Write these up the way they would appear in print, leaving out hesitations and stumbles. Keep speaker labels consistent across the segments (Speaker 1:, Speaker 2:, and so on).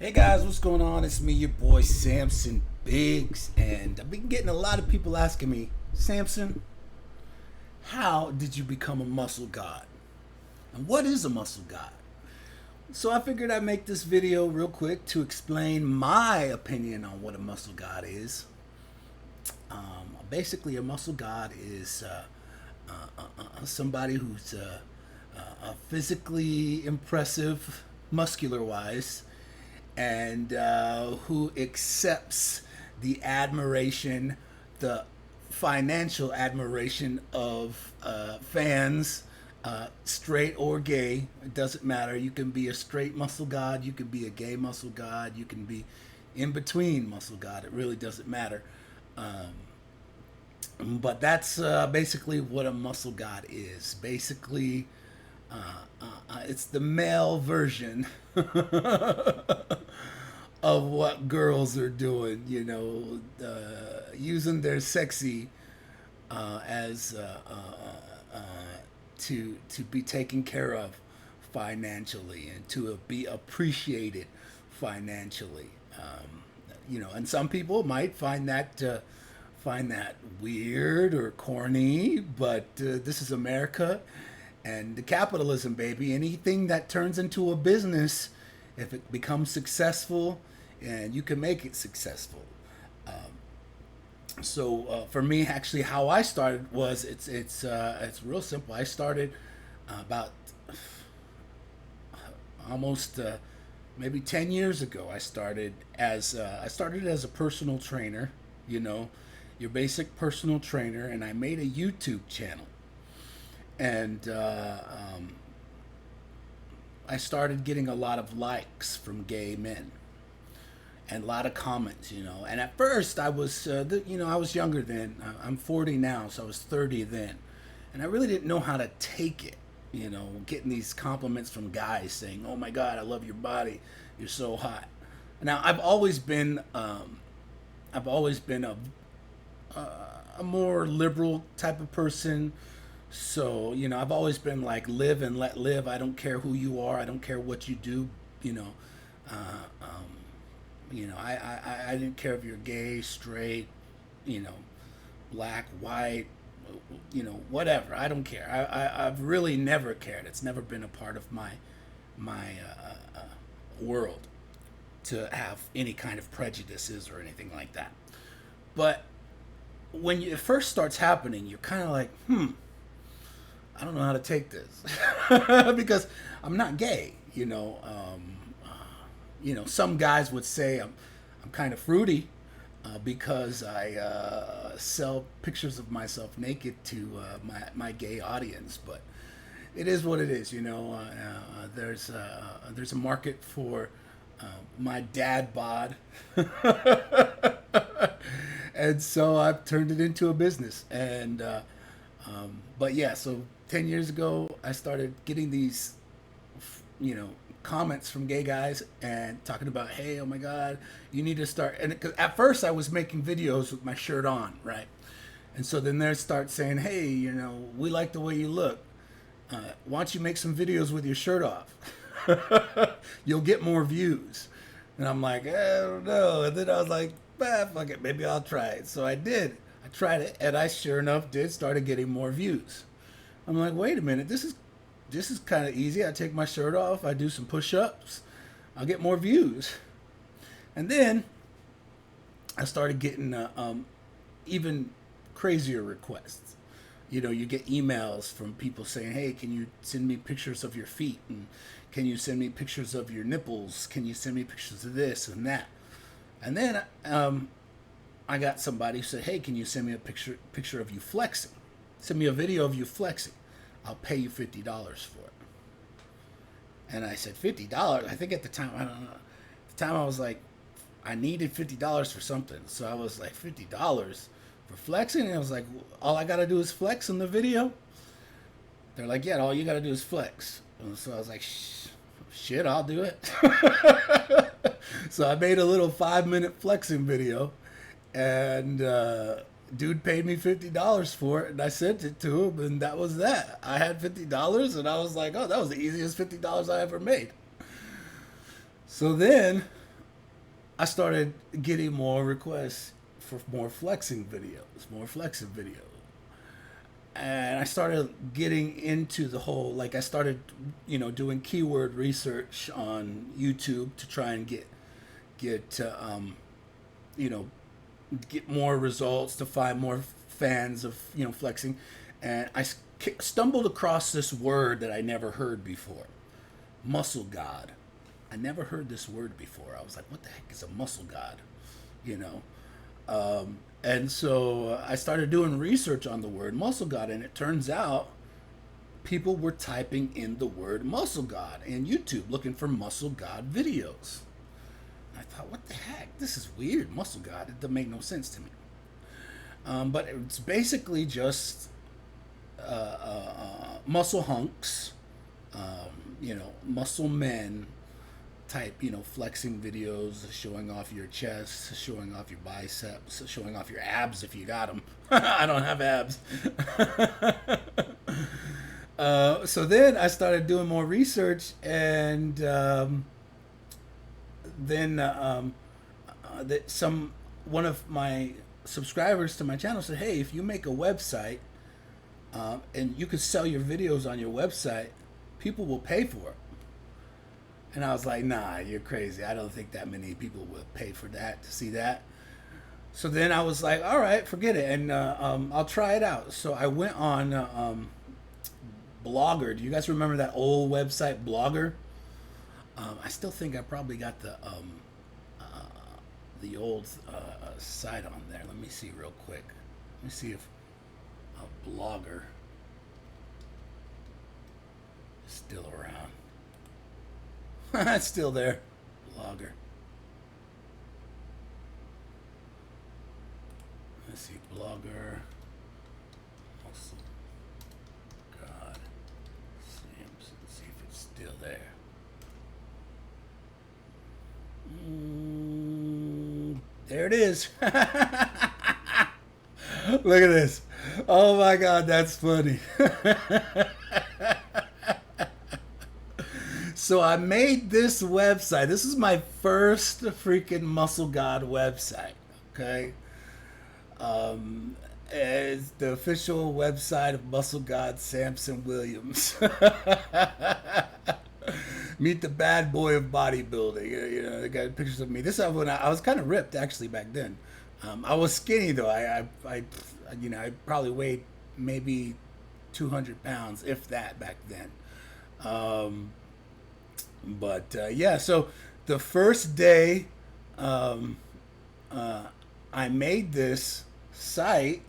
Speaker 1: Hey guys, what's going on? It's me, your boy Samson Biggz, and I've been getting a lot of people asking me, Samson, how did you become a muscle god? And what is a muscle god? So I figured I'd make this video real quick to explain my opinion on what a muscle god is. Basically, a muscle god is somebody who's physically impressive, muscular wise, and who accepts the admiration, the financial admiration of fans, straight or gay. It doesn't matter. You can be a straight muscle god, you can be a gay muscle god, you can be in between muscle god. It really doesn't matter. But that's basically what a muscle god is. Basically, it's the male version of what girls are doing, using their sexy as to be taken care of financially and to be appreciated financially. And some people might find that weird or corny, but this is America and the capitalism, baby. Anything that turns into a business, if it becomes successful, and you can make it successful. So for me, actually, how I started was it's real simple. I started about almost maybe 10 years ago. I started as a personal trainer, your basic personal trainer, and I made a YouTube channel. And I started getting a lot of likes from gay men and a lot of comments, And at first, I was, I was younger then. I'm 40 now, so I was 30 then, and I really didn't know how to take it. Getting these compliments from guys saying, "Oh my God, I love your body. You're so hot." Now, I've always been a more liberal type of person. So, I've always been like, live and let live. I don't care who you are. I don't care what you do. I didn't care if you're gay, straight, black, white, whatever. I don't care. I've really never cared. It's never been a part of my world to have any kind of prejudices or anything like that. But when it first starts happening, you're kind of like, I don't know how to take this because I'm not gay. Some guys would say I'm kind of fruity because I sell pictures of myself naked to my gay audience. But it is what it is. There's a market for my dad bod. And so I've turned it into a business. And but yeah, so 10 years ago, I started getting these, comments from gay guys and talking about, hey, oh my God, you need to start. And at first, I was making videos with my shirt on, right? And so then they start saying, hey, we like the way you look. Why don't you make some videos with your shirt off? You'll get more views. And I'm like, I don't know. And then I was like, fuck it, maybe I'll try it. So I did. I tried it, and I sure enough started getting more views. I'm like, wait a minute, this is kind of easy. I take my shirt off, I do some push-ups, I'll get more views. And then I started getting even crazier requests. You get emails from people saying, hey, can you send me pictures of your feet? And can you send me pictures of your nipples? Can you send me pictures of this and that? And then I got somebody who said, hey, can you send me a picture of you flexing? Send me a video of you flexing. I'll pay you $50 for it. And I said, $50? I think at the time, I don't know. At the time I was like, I needed $50 for something. So I was like, $50 for flexing? And I was like, all I got to do is flex in the video? They're like, yeah, all you got to do is flex. And so I was like, shit, I'll do it. So I made a little 5-minute flexing video. And dude paid me $50 for it, and I sent it to him, and that was that. I had $50, and I was like, oh, that was the easiest $50 I ever made. So then I started getting more requests for more flexing videos, and I started getting into the whole, like, I started, doing keyword research on YouTube to try and get you know get more results, to find more fans of flexing. And I stumbled across this word that I never heard before: muscle god. I never heard this word before. I was like, what the heck is a muscle god? you know and so I started doing research on the word muscle god, and it turns out people were typing in the word muscle god in YouTube looking for muscle god videos. I thought, what the heck? This is weird. Muscle god. It doesn't make no sense to me. But it's basically just muscle hunks, muscle men type, flexing videos, showing off your chest, showing off your biceps, showing off your abs if you got them. I don't have abs. So then I started doing more research, and then one of my subscribers to my channel said, "Hey, if you make a website and you could sell your videos on your website, people will pay for it." And I was like, "Nah, you're crazy. I don't think that many people will pay for that, to see that." So then I was like, "All right, forget it, and I'll try it out." So I went on Blogger. Do you guys remember that old website, Blogger? I still think I probably got the old site on there. Let me see real quick. Let me see if Blogger is still around. It's still there. Blogger. Let's see, Blogger. Muscle God Samson. See if it's still there. There it is. Look at this. Oh my God, that's funny. So I made this website. This is my first freaking Muscle God website. Okay. It's the official website of Muscle God Samson Williams. Meet the bad boy of bodybuilding. They got pictures of me. This is when I was kind of ripped, actually, back then. I was skinny though. I probably weighed maybe 200 pounds, if that, back then. Yeah. So the first day, I made this site,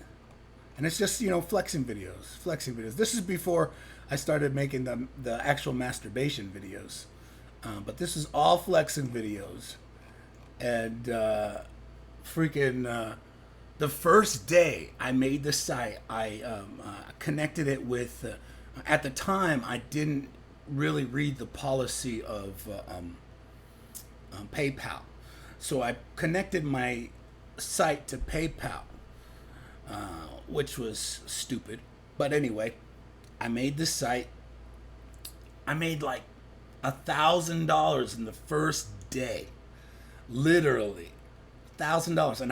Speaker 1: and it's just flexing videos. This is before I started making the actual masturbation videos, but this is all flexing videos. And the first day I made the site, I connected it with. At the time, I didn't really read the policy of PayPal, so I connected my site to PayPal, which was stupid. But anyway, I made this site. I made like $1,000 in the first day, literally $1,000. And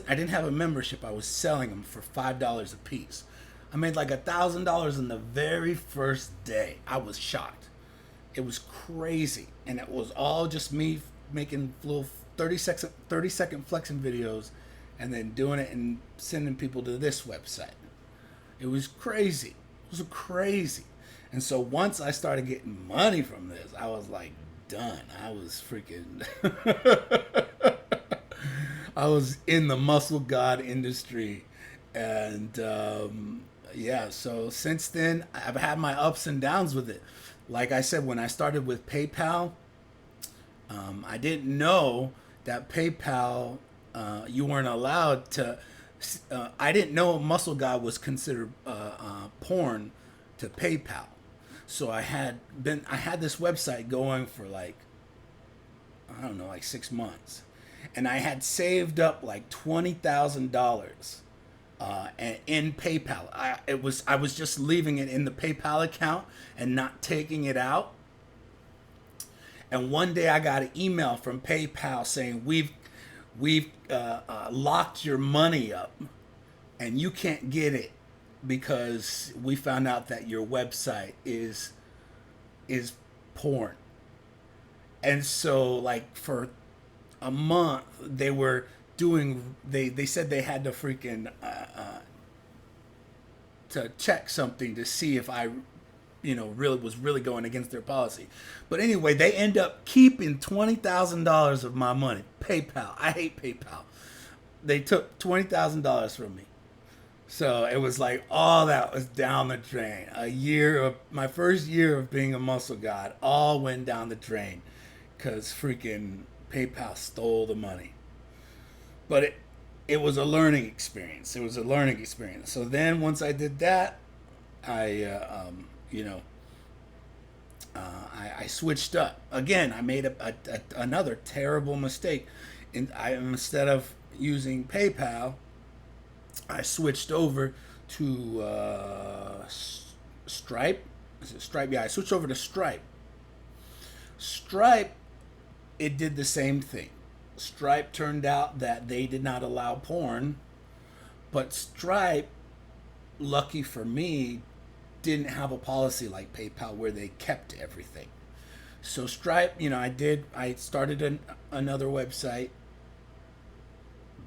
Speaker 1: I didn't have a membership. I was selling them for $5 a piece. I made like $1,000 in the very first day. I was shocked. It was crazy, and it was all just me making little 30-second flexing videos, and then doing it and sending people to this website. It was crazy. It was crazy. And so once I started getting money from this, I was like done. I was freaking I was in the muscle god industry. And yeah, so since then I've had my ups and downs with it. Like I said, when I started with PayPal, I didn't know that PayPal, you weren't allowed to. I didn't know Muscle God was considered porn to PayPal. So I had this website going for like, I don't know, like 6 months, and I had saved up like $20,000 in PayPal. I was just leaving it in the PayPal account and not taking it out. And one day I got an email from PayPal saying we've locked your money up and you can't get it because we found out that your website is porn. And so like for a month they were doing they said they had to freaking to check something to see if I really was really going against their policy. But anyway, they end up keeping $20,000 of my money. PayPal. I hate PayPal. They took $20,000 from me. So it was like all that was down the drain. My first year of being a muscle god, all went down the drain because freaking PayPal stole the money. But it was a learning experience. It was a learning experience. So then once I did that, I switched up again. I made another terrible mistake. Instead of using PayPal, I switched over to Stripe. Is it Stripe? Yeah, I switched over to Stripe. Stripe, it did the same thing. Stripe turned out that they did not allow porn, but Stripe, lucky for me, didn't have a policy like PayPal where they kept everything. So Stripe, I started another website,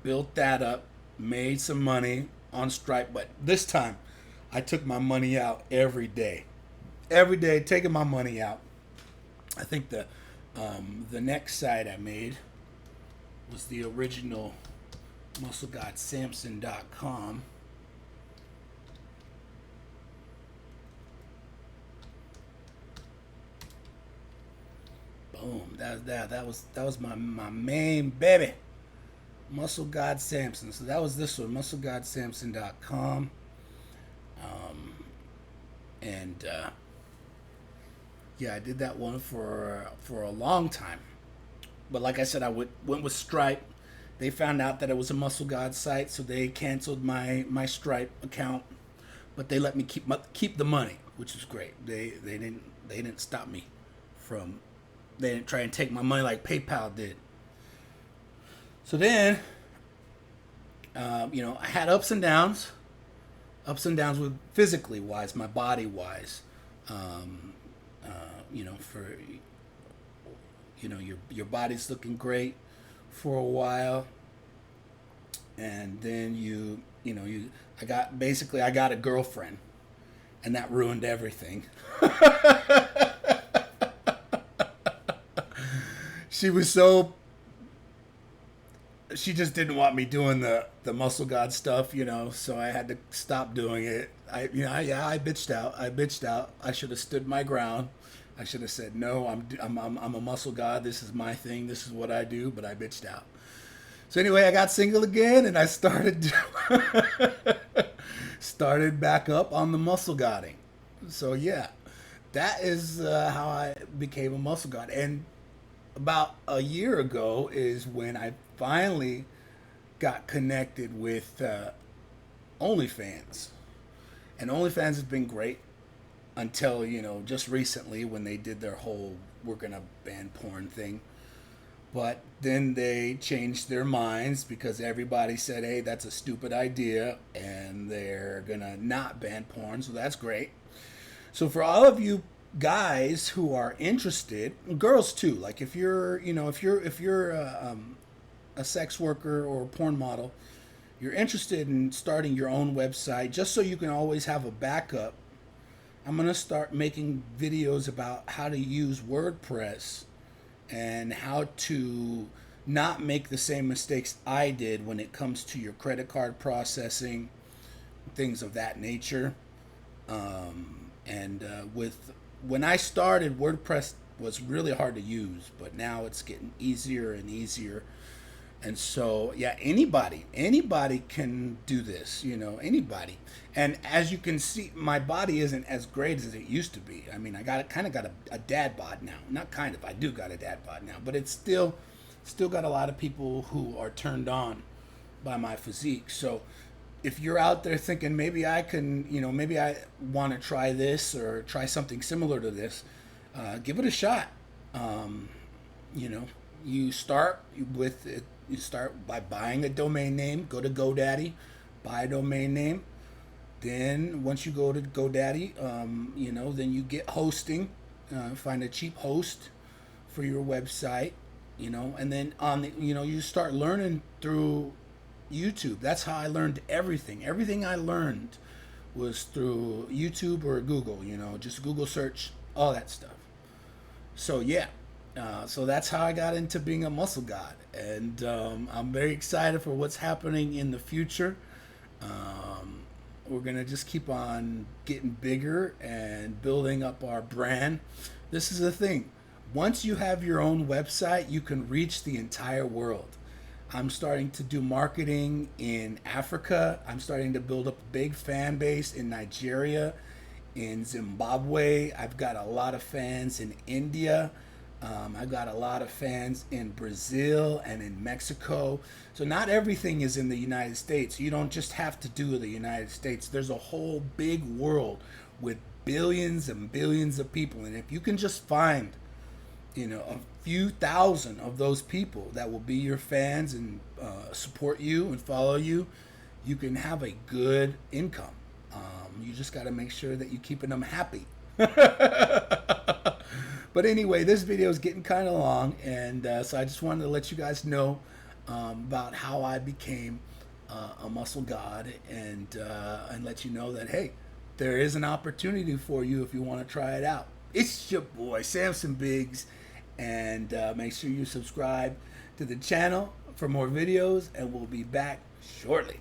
Speaker 1: built that up, made some money on Stripe, but this time I took my money out every day. Every day, taking my money out. I think the next site I made was the original MuscleGodSamson.com. Boom. That was my main baby. Muscle God Samson. So that was this one, MuscleGodSamson.com. Yeah, I did that one for a long time. But like I said, I went with Stripe. They found out that it was a Muscle God site, so they canceled my Stripe account. But they let me keep the money, which was great. They didn't stop me from. They didn't try and take my money like PayPal did. So then, I had ups and downs with physically wise, my body wise. For your body's looking great for a while, and then I got a girlfriend, and that ruined everything. She just didn't want me doing the Muscle God stuff, so I had to stop doing it. I bitched out. I should have stood my ground. I should have said, no, I'm a Muscle God. This is my thing. This is what I do, but I bitched out. So anyway, I got single again, and I started back up on the Muscle Godding. So yeah, that is how I became a Muscle God. And about a year ago is when I finally got connected with OnlyFans. And OnlyFans has been great until, just recently when they did their whole we're going to ban porn thing. But then they changed their minds because everybody said, hey, that's a stupid idea, and they're going to not ban porn, so that's great. So for all of you guys who are interested, girls too, like if you're a sex worker or a porn model, you're interested in starting your own website just so you can always have a backup, I'm going to start making videos about how to use WordPress and how to not make the same mistakes I did when it comes to your credit card processing, things of that nature. When I started, WordPress was really hard to use, but now it's getting easier and easier. And so, yeah, anybody can do this, anybody. And as you can see, my body isn't as great as it used to be. I mean, I kind of got a dad bod now. Not kind of, I do got a dad bod now, but it's still got a lot of people who are turned on by my physique. So if you're out there thinking maybe I can, maybe I want to try this or try something similar to this, give it a shot. You know, you start with it, you start by buying a domain name. Go to GoDaddy, buy a domain name. Then once you go to GoDaddy, you know, then you get hosting. Find a cheap host for your website, you know, and then on the, you know, you start learning through YouTube. That's how I learned everything. Everything I learned was through YouTube or Google, you know, just Google search, all that stuff. So yeah, so that's how I got into being a muscle god, and I'm very excited for what's happening in the future. Um, we're gonna just keep on getting bigger and building up our brand. This is the thing. Once you have your own website, you can reach the entire world. I'm starting to do marketing in Africa. I'm starting to build up a big fan base in Nigeria, in Zimbabwe. I've got a lot of fans in India. I've got a lot of fans in Brazil and in Mexico. So not everything is in the United States. You don't just have to do the United States. There's a whole big world with billions and billions of people. And if you can just find, you know, a few thousand of those people that will be your fans and support you and follow you, you can have a good income. You just got to make sure that you're keeping them happy. But anyway, this video is getting kind of long, and so I just wanted to let you guys know about how I became a muscle god, and let you know that, hey, there is an opportunity for you if you want to try it out. It's your boy Samson Biggz, and make sure you subscribe to the channel for more videos, and we'll be back shortly.